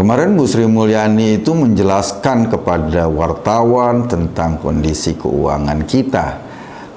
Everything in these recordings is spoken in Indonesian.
kemarin Bu Sri Mulyani itu menjelaskan kepada wartawan tentang kondisi keuangan kita.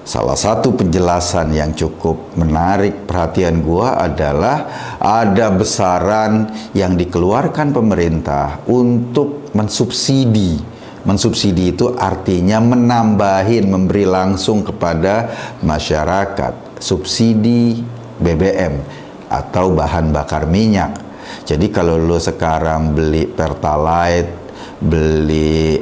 Salah satu penjelasan yang cukup menarik perhatian gua adalah ada besaran yang dikeluarkan pemerintah untuk mensubsidi. Mensubsidi itu artinya menambahin, memberi langsung kepada masyarakat subsidi BBM atau bahan bakar minyak. Jadi kalau lo sekarang beli Pertalite, beli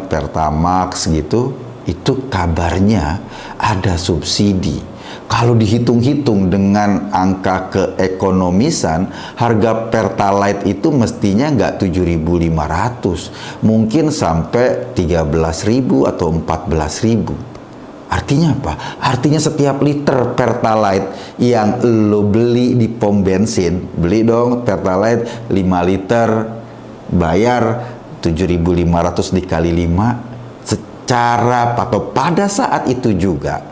Pertamax gitu, itu kabarnya ada subsidi. Kalau dihitung-hitung dengan angka keekonomisan, harga Pertalite itu mestinya nggak 7.500, mungkin sampai 13.000 atau 14.000. Artinya apa? Artinya setiap liter Pertalite yang lo beli di pom bensin, beli dong Pertalite 5 liter, bayar 7.500 dikali 5, secara atau pada saat itu juga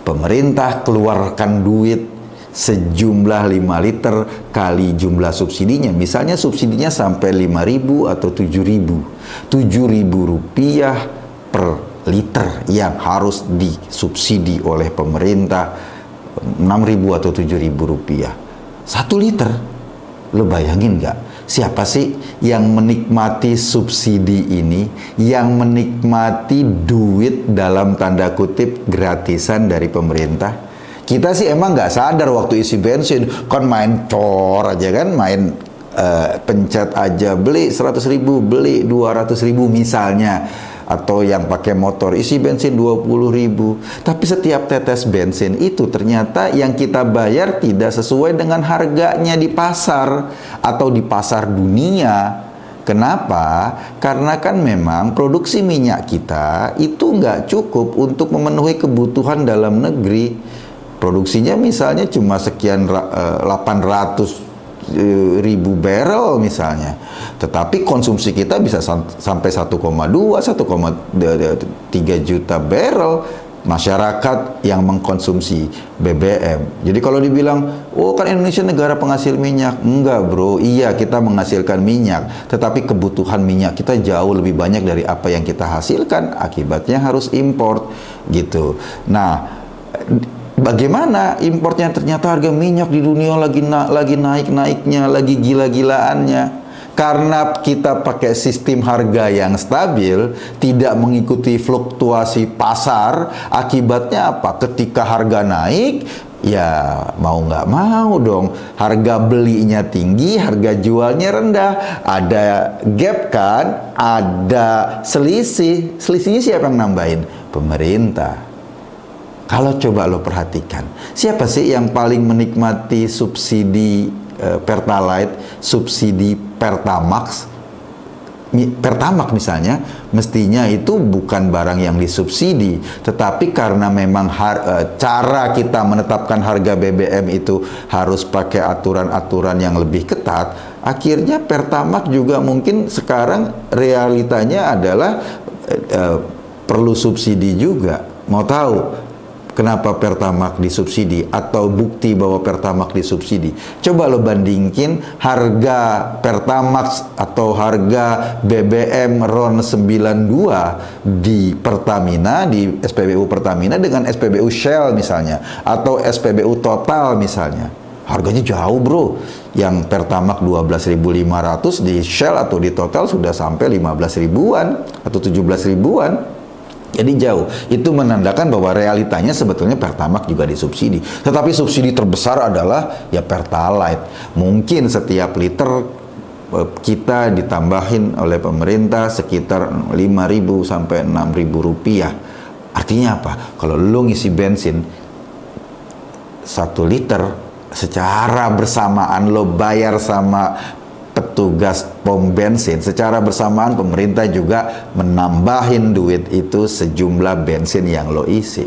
pemerintah keluarkan duit sejumlah 5 liter kali jumlah subsidinya. Misalnya subsidinya sampai 5.000 atau 7.000 rupiah per liter yang harus disubsidi oleh pemerintah, 6.000 atau 7.000 rupiah 1 liter. Lo bayangin nggak, siapa sih yang menikmati subsidi ini, yang menikmati duit dalam tanda kutip gratisan dari pemerintah? Kita sih emang nggak sadar waktu isi bensin, kan main cor aja kan, main pencet aja, beli 100.000, beli 200.000 misalnya. Atau yang pakai motor isi bensin 20.000. Tapi setiap tetes bensin itu ternyata yang kita bayar tidak sesuai dengan harganya di pasar atau di pasar dunia. Kenapa? Karena kan memang produksi minyak kita itu nggak cukup untuk memenuhi kebutuhan dalam negeri. Produksinya misalnya cuma sekian 800.000 barrel misalnya, tetapi konsumsi kita bisa sampai 1,2, 1,3 juta barrel masyarakat yang mengkonsumsi BBM. Jadi kalau dibilang, oh kan Indonesia negara penghasil minyak, enggak bro, iya kita menghasilkan minyak, tetapi kebutuhan minyak kita jauh lebih banyak dari apa yang kita hasilkan, akibatnya harus import gitu. Nah, bagaimana importnya? Ternyata harga minyak di dunia lagi naik-naiknya, lagi gila-gilaannya. Karena kita pakai sistem harga yang stabil, tidak mengikuti fluktuasi pasar, akibatnya apa? Ketika harga naik, ya mau nggak mau dong, harga belinya tinggi, harga jualnya rendah. Ada gap kan? Ada selisih. Selisihnya siapa yang nambahin? Pemerintah. Kalau coba lo perhatikan, siapa sih yang paling menikmati subsidi Pertalite, subsidi Pertamax? Pertamax misalnya, mestinya itu bukan barang yang disubsidi, tetapi karena memang cara kita menetapkan harga BBM itu harus pakai aturan-aturan yang lebih ketat, akhirnya Pertamax juga mungkin sekarang realitanya adalah perlu subsidi juga. Mau tahu kenapa Pertamax disubsidi atau bukti bahwa Pertamax disubsidi? Coba lo bandingkin harga Pertamax atau harga BBM RON 92 di Pertamina, di SPBU Pertamina dengan SPBU Shell misalnya, atau SPBU Total misalnya. Harganya jauh bro. Yang Pertamax 12.500, di Shell atau di Total sudah sampai 15 ribuan atau 17 ribuan. Jadi jauh. Itu menandakan bahwa realitanya sebetulnya Pertamax juga disubsidi. Tetapi subsidi terbesar adalah ya Pertalite. Mungkin setiap liter kita ditambahin oleh pemerintah sekitar 5.000 sampai 6.000 rupiah. Artinya apa? Kalau lu ngisi bensin 1 liter, secara bersamaan lo bayar sama petugas pom bensin, secara bersamaan pemerintah juga menambahin duit itu sejumlah bensin yang lo isi.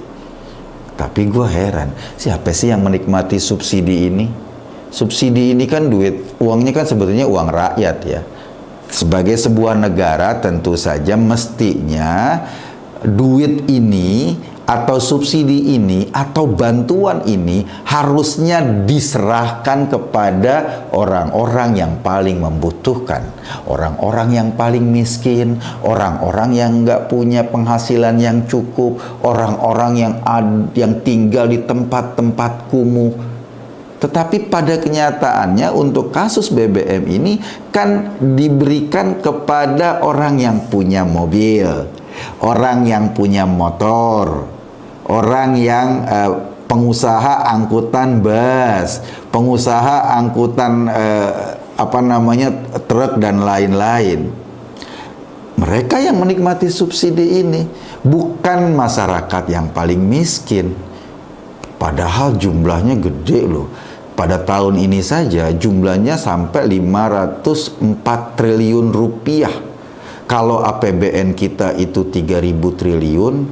Tapi gue heran, siapa sih yang menikmati subsidi ini? Subsidi ini kan duit, uangnya kan sebetulnya uang rakyat ya. Sebagai sebuah negara tentu saja mestinya duit ini atau subsidi ini atau bantuan ini harusnya diserahkan kepada orang-orang yang paling membutuhkan, orang-orang yang paling miskin, orang-orang yang nggak punya penghasilan yang cukup, orang-orang yang tinggal di tempat-tempat kumuh. Tetapi pada kenyataannya untuk kasus BBM ini kan diberikan kepada orang yang punya mobil, orang yang punya motor, orang yang pengusaha angkutan bus, pengusaha angkutan truk dan lain-lain. Mereka yang menikmati subsidi ini bukan masyarakat yang paling miskin. Padahal jumlahnya gede loh. Pada tahun ini saja jumlahnya sampai 504 triliun rupiah. Kalau APBN kita itu 3.000 triliun,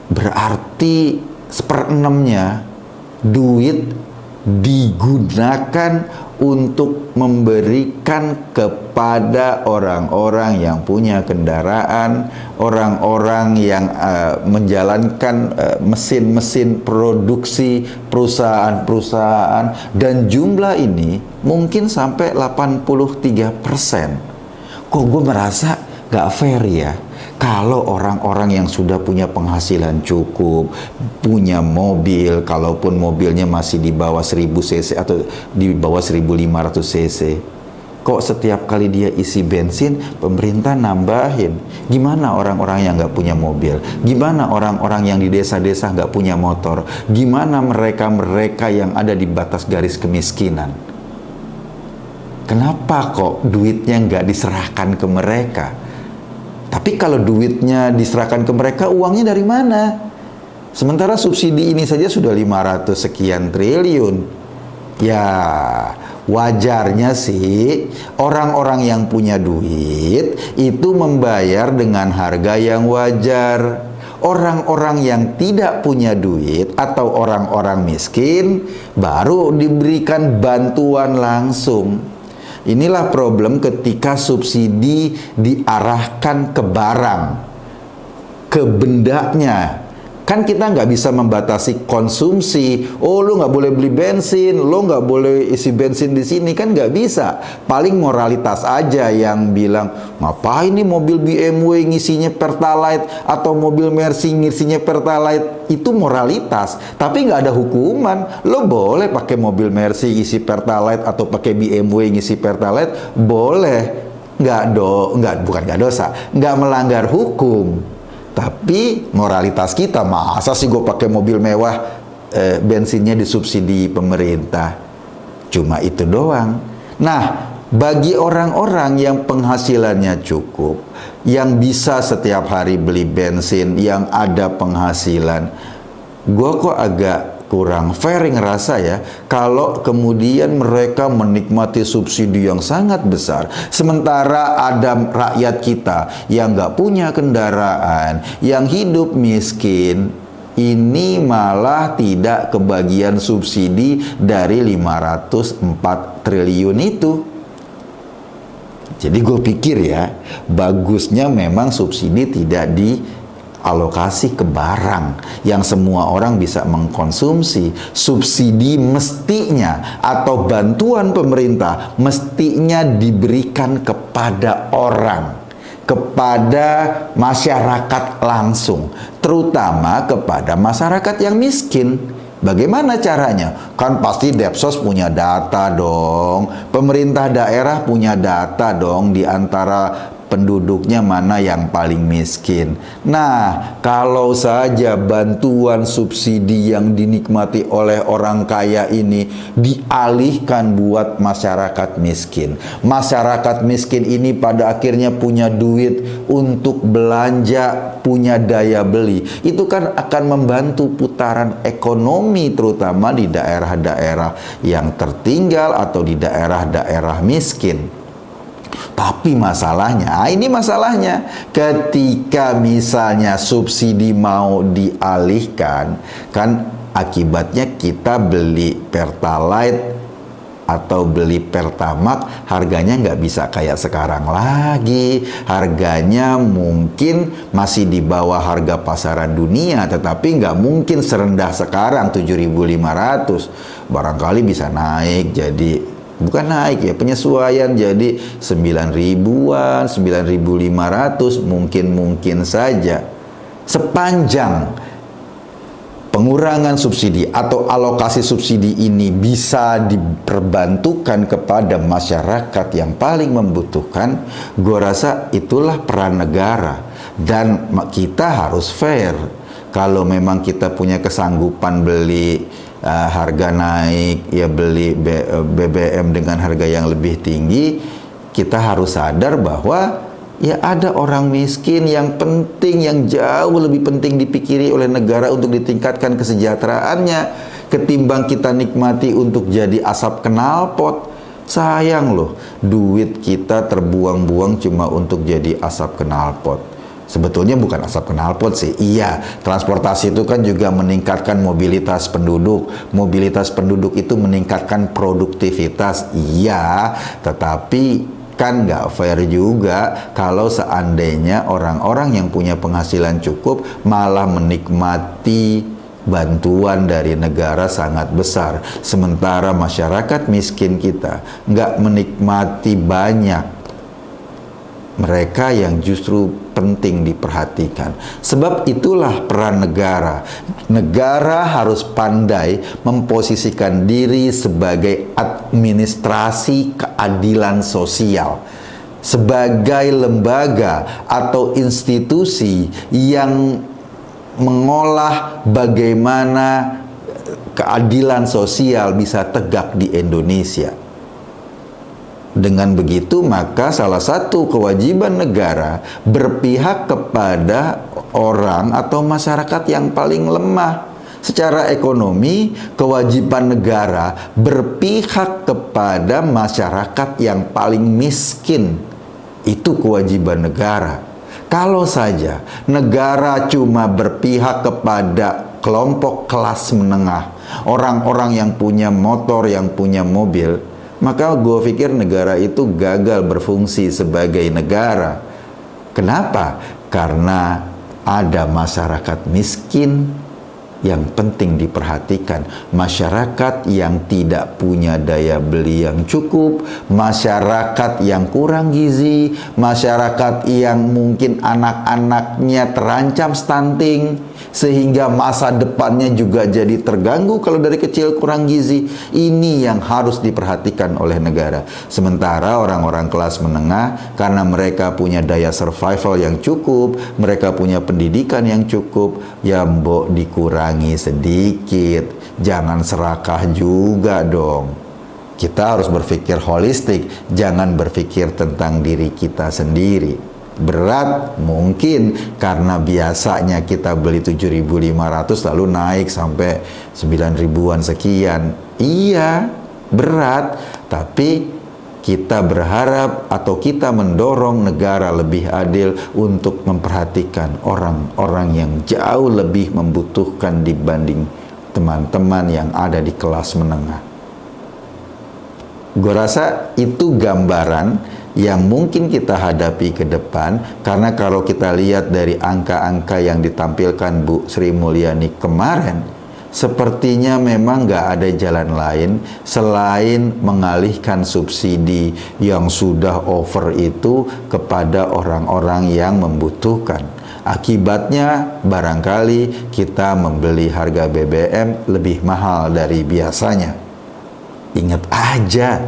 berarti 1/6-nya duit digunakan untuk memberikan kepada orang-orang yang punya kendaraan, orang-orang yang menjalankan mesin-mesin produksi perusahaan-perusahaan, dan jumlah ini mungkin sampai 83%. Kok gue merasa gak fair ya? Kalau orang-orang yang sudah punya penghasilan cukup, punya mobil, kalaupun mobilnya masih di bawah 1000 cc atau di bawah 1500 cc, kok setiap kali dia isi bensin, pemerintah nambahin. Gimana orang-orang yang nggak punya mobil? Gimana orang-orang yang di desa-desa nggak punya motor? Gimana mereka-mereka yang ada di batas garis kemiskinan? Kenapa kok duitnya nggak diserahkan ke mereka? Tapi kalau duitnya diserahkan ke mereka, uangnya dari mana? Sementara subsidi ini saja sudah 500 sekian triliun. Ya, wajarnya sih orang-orang yang punya duit itu membayar dengan harga yang wajar. Orang-orang yang tidak punya duit atau orang-orang miskin baru diberikan bantuan langsung. Inilah problem ketika subsidi diarahkan ke barang, ke bendanya. Kan kita nggak bisa membatasi konsumsi. Oh, lu nggak boleh beli bensin, lu nggak boleh isi bensin di sini, kan nggak bisa. Paling moralitas aja yang bilang, ngapain nih mobil BMW ngisinya Pertalite atau mobil Mercy ngisinya Pertalite. Itu moralitas, tapi nggak ada hukuman. Lo boleh pakai mobil Mercy isi Pertalite atau pakai BMW ngisi Pertalite, boleh. Bukan nggak dosa, nggak melanggar hukum. Tapi moralitas kita, masa sih gue pakai mobil mewah, bensinnya disubsidi pemerintah? Cuma itu doang. Nah, bagi orang-orang yang penghasilannya cukup, yang bisa setiap hari beli bensin, yang ada penghasilan, gue kok agak kurang fair ngerasa ya, kalau kemudian mereka menikmati subsidi yang sangat besar, sementara ada rakyat kita yang nggak punya kendaraan, yang hidup miskin, ini malah tidak kebagian subsidi dari 504 triliun itu. Jadi gue pikir ya, bagusnya memang subsidi tidak dialokasi ke barang yang semua orang bisa mengkonsumsi. Subsidi mestinya atau bantuan pemerintah mestinya diberikan kepada orang, kepada masyarakat langsung, terutama kepada masyarakat yang miskin. Bagaimana caranya? Kan pasti Depsos punya data dong, pemerintah daerah punya data dong di antara penduduknya mana yang paling miskin. Nah, kalau saja bantuan subsidi yang dinikmati oleh orang kaya ini dialihkan buat masyarakat miskin. Masyarakat miskin ini pada akhirnya punya duit untuk belanja, punya daya beli. Itu kan akan membantu putaran ekonomi terutama di daerah-daerah yang tertinggal atau di daerah-daerah miskin. Tapi masalahnya, ini masalahnya, ketika misalnya subsidi mau dialihkan, kan akibatnya kita beli Pertalite atau beli Pertamax, harganya nggak bisa kayak sekarang lagi. Harganya mungkin masih di bawah harga pasaran dunia, tetapi nggak mungkin serendah sekarang 7.500. Barangkali bisa naik jadi, bukan naik ya, penyesuaian jadi 9 ribuan, 9.500, mungkin saja. Sepanjang pengurangan subsidi atau alokasi subsidi ini bisa diperbantukan kepada masyarakat yang paling membutuhkan, gue rasa itulah peran negara. Dan kita harus fair. Kalau memang kita punya kesanggupan beli harga naik, ya beli BBM dengan harga yang lebih tinggi, kita harus sadar bahwa ya ada orang miskin yang penting, yang jauh lebih penting dipikiri oleh negara untuk ditingkatkan kesejahteraannya ketimbang kita nikmati untuk jadi asap knalpot. Sayang loh, duit kita terbuang-buang cuma untuk jadi asap knalpot. Sebetulnya bukan asap knalpot sih. Iya, transportasi itu kan juga meningkatkan mobilitas penduduk. Mobilitas penduduk itu meningkatkan produktivitas. Iya, tetapi kan nggak fair juga kalau seandainya orang-orang yang punya penghasilan cukup malah menikmati bantuan dari negara sangat besar, sementara masyarakat miskin kita nggak menikmati banyak. Mereka yang justru penting diperhatikan. Sebab itulah peran negara. Negara harus pandai memposisikan diri sebagai administrasi keadilan sosial, sebagai lembaga atau institusi yang mengolah bagaimana keadilan sosial bisa tegak di Indonesia. Dengan begitu, maka salah satu kewajiban negara berpihak kepada orang atau masyarakat yang paling lemah. Secara ekonomi, kewajiban negara berpihak kepada masyarakat yang paling miskin. Itu kewajiban negara. Kalau saja negara cuma berpihak kepada kelompok kelas menengah, orang-orang yang punya motor, yang punya mobil, maka gue pikir negara itu gagal berfungsi sebagai negara. Kenapa? Karena ada masyarakat miskin yang penting diperhatikan, masyarakat yang tidak punya daya beli yang cukup, masyarakat yang kurang gizi, masyarakat yang mungkin anak-anaknya terancam stunting, sehingga masa depannya juga jadi terganggu kalau dari kecil kurang gizi. Ini yang harus diperhatikan oleh negara. Sementara orang-orang kelas menengah, karena mereka punya daya survival yang cukup, mereka punya pendidikan yang cukup, ya mbok dikurangi sedikit. Jangan serakah juga dong. Kita harus berpikir holistik, jangan berpikir tentang diri kita sendiri. Berat mungkin karena biasanya kita beli 7.500 lalu naik sampai 9 ribuan sekian. Iya, berat, tapi kita berharap atau kita mendorong negara lebih adil untuk memperhatikan orang-orang yang jauh lebih membutuhkan dibanding teman-teman yang ada di kelas menengah. Gue rasa itu gambaran yang mungkin kita hadapi ke depan, karena kalau kita lihat dari angka-angka yang ditampilkan Bu Sri Mulyani kemarin, sepertinya memang nggak ada jalan lain selain mengalihkan subsidi yang sudah over itu kepada orang-orang yang membutuhkan. Akibatnya barangkali kita membeli harga BBM lebih mahal dari biasanya. Ingat aja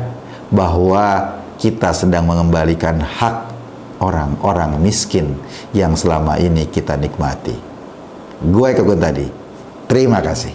bahwa kita sedang mengembalikan hak orang-orang miskin yang selama ini kita nikmati. Gue Eko Kuntadi. Terima kasih.